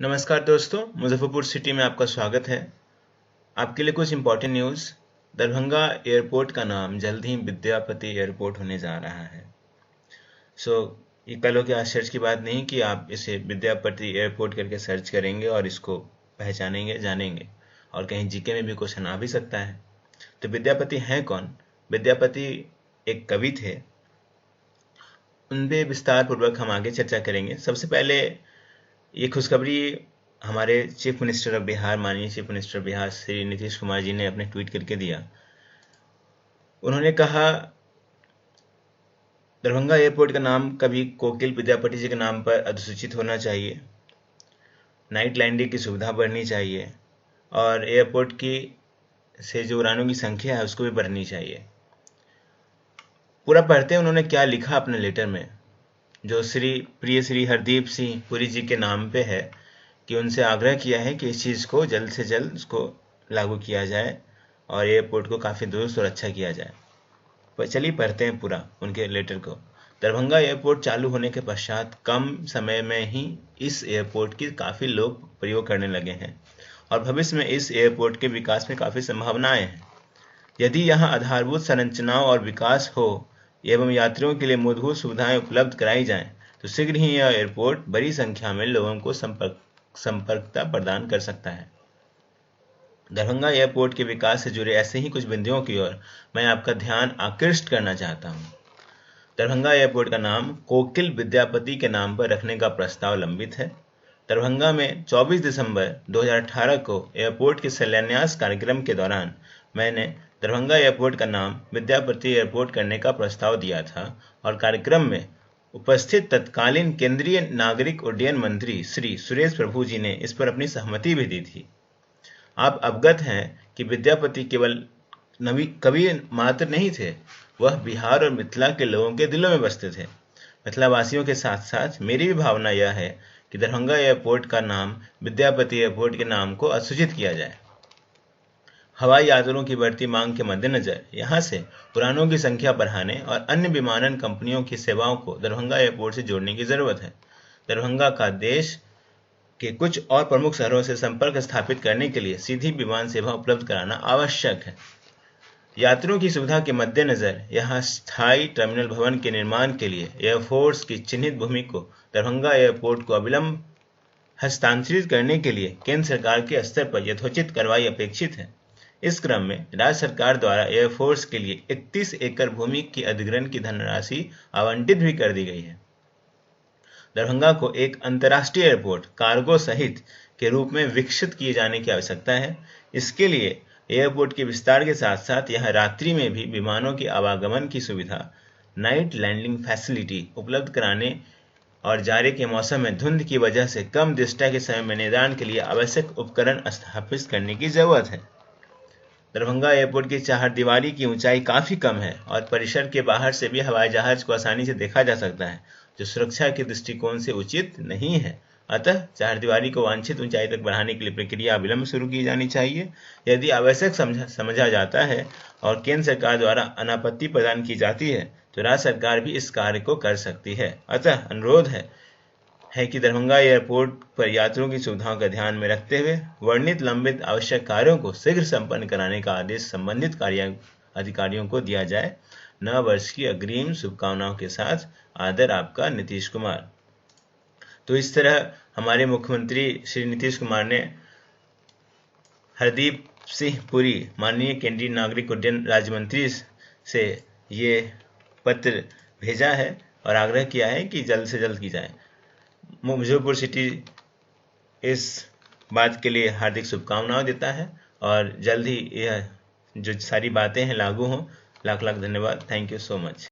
नमस्कार दोस्तों, मुजफ्फरपुर सिटी में आपका स्वागत है। आपके लिए कुछ इम्पोर्टेंट न्यूज़। दरभंगा एयरपोर्ट का नाम जल्द ही विद्यापति एयरपोर्ट होने जा रहा है। ये कल के आश्चर्य की बात नहीं कि आप इसे विद्यापति एयरपोर्ट करके सर्च करेंगे और इसको पहचानेंगे, जानेंगे, और कहीं जीके में भी क्वेश्चन आ भी सकता है। तो विद्यापति हैं कौन? विद्यापति एक कवि थे। उन पे विस्तार पूर्वक हम आगे चर्चा करेंगे। सबसे पहले ये खुशखबरी हमारे चीफ मिनिस्टर ऑफ बिहार, माननीय chief minister of Bihar Shri Nitish Kumar ji ने अपने ट्वीट करके दिया। उन्होंने कहा दरभंगा एयरपोर्ट का नाम कभी कोकिल विद्यापति जी के नाम पर अधिसूचित होना चाहिए, नाइट लैंडिंग की सुविधा बढ़नी चाहिए और एयरपोर्ट की से जो उड़ानों की संख्या है उसको भी बढ़नी चाहिए। पूरा पढ़ते हैं उन्होंने क्या लिखा अपने लेटर में, जो प्रिय श्री हरदीप सिंह पुरी जी के नाम पे है, कि उनसे आग्रह किया है कि इस चीज़ को जल्द से जल्द उसको लागू किया जाए और एयरपोर्ट को काफ़ी दुरुस्त और अच्छा किया जाए। पर चलिए पढ़ते हैं पूरा उनके लेटर को। दरभंगा एयरपोर्ट चालू होने के पश्चात कम समय में ही इस एयरपोर्ट की काफ़ी लोग प्रयोग करने लगे हैं और भविष्य में इस एयरपोर्ट के विकास में काफ़ी संभावनाएं हैं। यदि यहाँ आधारभूत संरचनाओं और विकास हो एवं यात्रियों के लिए मूलभूत सुविधाएं उपलब्ध कराई जाएं, तो शीघ्र ही यह एयरपोर्ट बड़ी संख्या में लोगों को संपर्कता प्रदान कर सकता है। दरभंगा एयरपोर्ट के विकास से जुड़े ऐसे ही कुछ बिंदुओं की ओर मैं आपका ध्यान आकृष्ट करना चाहता हूं। दरभंगा एयरपोर्ट का नाम कोकिल विद्यापति के नाम पर रखने का प्रस्ताव लंबित है। दरभंगा में 24 दिसंबर 2018 को एयरपोर्ट के शिलान्यास कार्यक्रम के दौरान मैंने दरभंगा एयरपोर्ट का नाम विद्यापति एयरपोर्ट करने का प्रस्ताव दिया था और कार्यक्रम में उपस्थित तत्कालीन केंद्रीय नागरिक उड्डयन मंत्री श्री सुरेश प्रभु जी ने इस पर अपनी सहमति भी दी थी। आप अवगत हैं कि विद्यापति केवल कवि मात्र नहीं थे, वह बिहार और मिथिला के लोगों के दिलों में बसते थे। मिथिला वासियों के साथ साथ मेरी भी भावना यह है कि दरभंगा एयरपोर्ट का नाम विद्यापति एयरपोर्ट के नाम को अधिसूचित किया जाए। हवाई यात्रियों की बढ़ती मांग के मद्देनजर यहां से उड़ानों की संख्या बढ़ाने और अन्य विमानन कंपनियों की सेवाओं को दरभंगा एयरपोर्ट से जोड़ने की जरूरत है। दरभंगा का देश के कुछ और प्रमुख शहरों से संपर्क स्थापित करने के लिए सीधी विमान सेवा उपलब्ध कराना आवश्यक है। यात्रियों की सुविधा के मद्देनजर यहां स्थायी टर्मिनल भवन के निर्माण के लिए एयरफोर्स की चिन्हित भूमि को दरभंगा एयरपोर्ट को अविलंब हस्तांतरित करने के लिए केंद्र सरकार के स्तर पर यथोचित कार्रवाई अपेक्षित है। इस क्रम में राज्य सरकार द्वारा एयरफोर्स के लिए 31 एकड़ भूमि की अधिग्रहण की धनराशि आवंटित भी कर दी गई है। दरभंगा को एक अंतर्राष्ट्रीय एयरपोर्ट कार्गो सहित के रूप में विकसित किए जाने की आवश्यकता है। इसके लिए एयरपोर्ट के विस्तार के साथ साथ यहाँ रात्रि में भी विमानों के आवागमन की सुविधा, नाइट लैंडिंग फैसिलिटी उपलब्ध कराने और जाड़े के मौसम में धुंध की वजह से कम दृष्टा के समय में निदान के लिए आवश्यक उपकरण स्थापित करने की जरूरत है। दरभंगा एयरपोर्ट की चारदीवारी की ऊंचाई काफ़ी कम है और परिसर के बाहर से भी हवाई जहाज को आसानी से देखा जा सकता है, जो सुरक्षा के दृष्टिकोण से उचित नहीं है। अतः चारदीवारी को वांछित ऊंचाई तक बढ़ाने के लिए प्रक्रिया अविलंब शुरू की जानी चाहिए। यदि आवश्यक समझा जाता है और केंद्र सरकार द्वारा अनापत्ति प्रदान की जाती है तो राज्य सरकार भी इस कार्य को कर सकती है। अतः अनुरोध है कि दरभंगा एयरपोर्ट पर यात्रियों की सुविधाओं का ध्यान में रखते हुए वर्णित लंबित आवश्यक कार्यों को शीघ्र संपन्न कराने का आदेश संबंधित अधिकारियों को दिया जाए। नव वर्ष की अग्रिम शुभकामनाओं के साथ आदर, आपका नीतीश कुमार। तो इस तरह हमारे मुख्यमंत्री श्री नीतीश कुमार ने हरदीप सिंह पुरी, माननीय केंद्रीय नागरिक उड्डयन राज्य मंत्री, से ये पत्र भेजा है और आग्रह किया है कि जल्द से जल्द की जाए। मुजफ्फरपुर सिटी इस बात के लिए हार्दिक शुभकामनाएं देता है और जल्द ही यह जो सारी बातें हैं लागू हों। लाख लाख धन्यवाद। Thank you so much.